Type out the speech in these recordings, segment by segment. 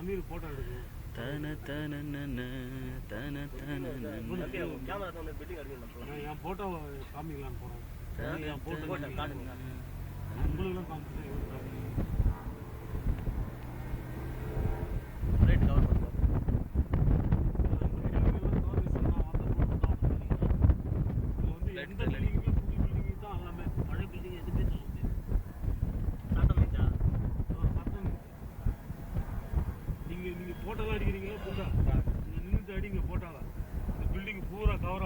Amir photo எடுக்கு தன தன தன தன கேமரா வந்து பில்டிங் அடிக்கணும். என் போட்டோ காமிக்கலான்னு போறேன். என் போட்டோ காட்டுங்க. உங்களுக்குலாம் காமிச்சு ரேட் கவர் பண்ணுவோம். எந்த பில்டிங் புது பில்டிங் தான் எல்லாமே பழைய பில்டிங் எதுவுமே சொல்ல முடியாது. சட்டம் நிச்சா சட்டம் நீங்க போட்டோலாம் அடிக்கிறீங்களா புதுசா நின்று அடிங்க போட்டோல இந்த பில்டிங் பூரா கவர்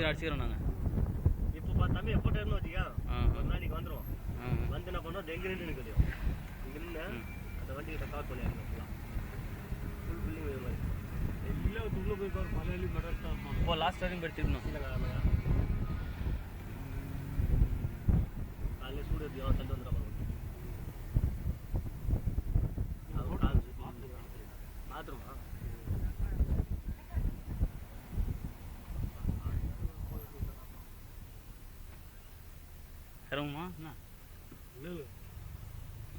அடிச்சுக்கிறோம் நாங்கள். இப்போ தம்பி போட்டோ இருந்து வச்சுக்கா ஒரு நாளைக்கு வந்துடும். வந்து என்ன பண்ணோம் எங்க நின்று நிற்கலையும் இங்கே நின்று அந்த வண்டி கிட்ட கவர் பண்ணி ஃபுல் பில்டிங் இது மாதிரி இல்லை உள்ள போய் பாரு மலையாளி மெட்ராஸ் இப்போ லாஸ்ட் வரைக்கும் எடுத்துக்கணும். காலையில் சூடு எடுத்து தண்டு வந்துடும். பாத்ரூமா இறங்குமா என்ன இல்லை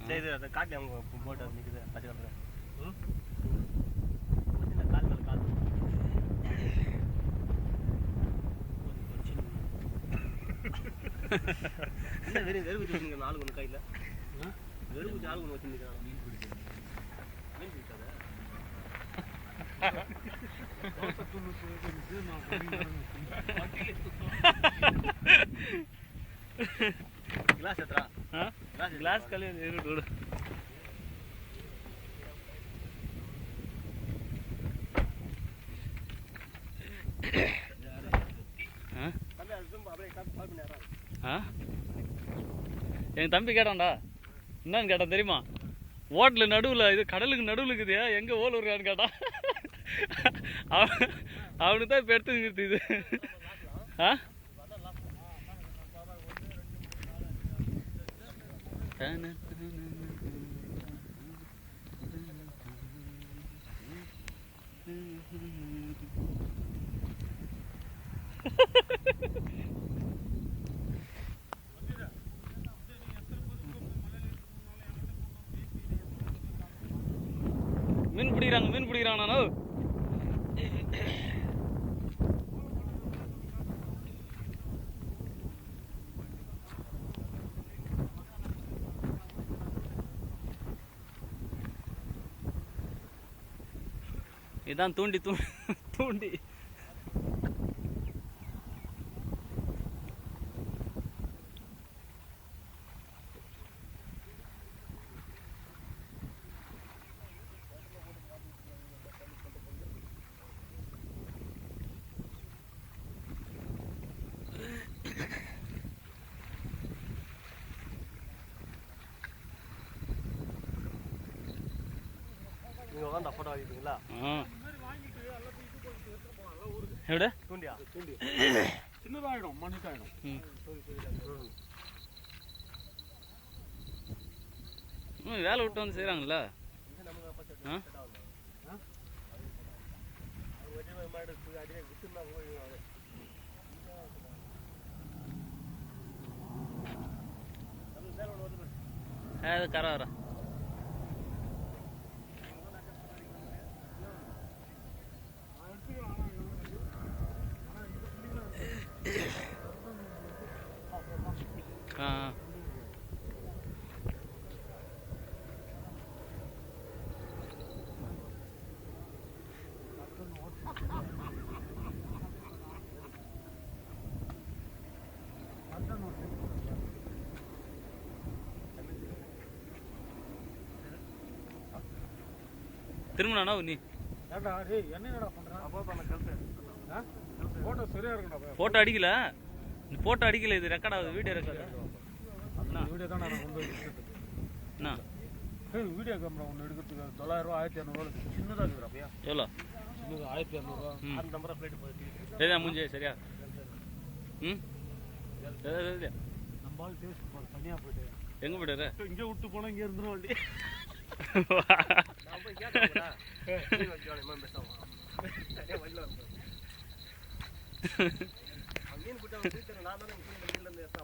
சரி அதை காட்டி அவங்க போட்டு அது நிற்குது பச்சை கால் மேலே கால் இல்லை வெறும் வச்சுருங்க நாலு ஒன்று கையில் வெறும் வச்சு ஆளு ஒன்று வச்சுருக்காங்க. மீன் பிடிக்காத கிளாஸ் எத்தரா கிளாஸ் கல்யாணம் இருக்கட்டும். எங்கள் தம்பி கேட்டான்டா என்னன்னு கேட்டான் தெரியுமா? ஓட்டில் நடுவில் இது கடலுக்கு நடுவில் இருக்குதுயா எங்கே ஓல் இருக்கான்னு கேட்டான். அவனுக்கு தான் இப்போ எடுத்துங்கிறது இது. ஆ மீன் பிடிக்கிறாங்க நானோ. இதான் தூண்டி தூண்டி நீங்கள் உட்காந்து ஃபோட்டோ வாங்கிப்பீங்களா? எവിടെ தூண்டியா சின்னதாயிடும் மண்ணுக்காயிடும். வேலை விட்டு வந்து செய்கிறாங்கல்ல. அது கரை வர திரும்பினா நீ ஏண்டா டேய் என்னடா பண்றான்? அப்போ பண்ண கல்ட். போட்டோ சரியா இருக்குடா. போட்டோ அடிக்கல. இந்த போட்டோ அடிக்கல, இது ரெக்கார்ட் ஆகுது, வீடியோ ரெக்கார்ட். அண்ணா வீடியோ தான் நான் கொண்டு வந்து என்ன ஏய் வீடியோ கேமரா ஒன்னு எடுக்கிறதுக்கு 900 ரூபாய் 1500 சின்னதா இருக்குடா பையா. எவ்வளோ? சின்னது 1500 ரூபாய். அந்த நம்பர் பிளேட் போய் சரியா மூஞ்சி சரியா? சரியா நம்ம ஆள் டேஸ்ட் பாரு தனியா போயிடு. எங்க போயிடாரு? இங்க விட்டு போனா இங்க இருந்துரும் வண்டி. நான் போய் கேட்டேன்டா. நீ வந்து மேம் பேசாம. சரியா வழில வந்து. மீன் புட்டா வந்து நான் தான் மீன்ல இருந்து ஏசா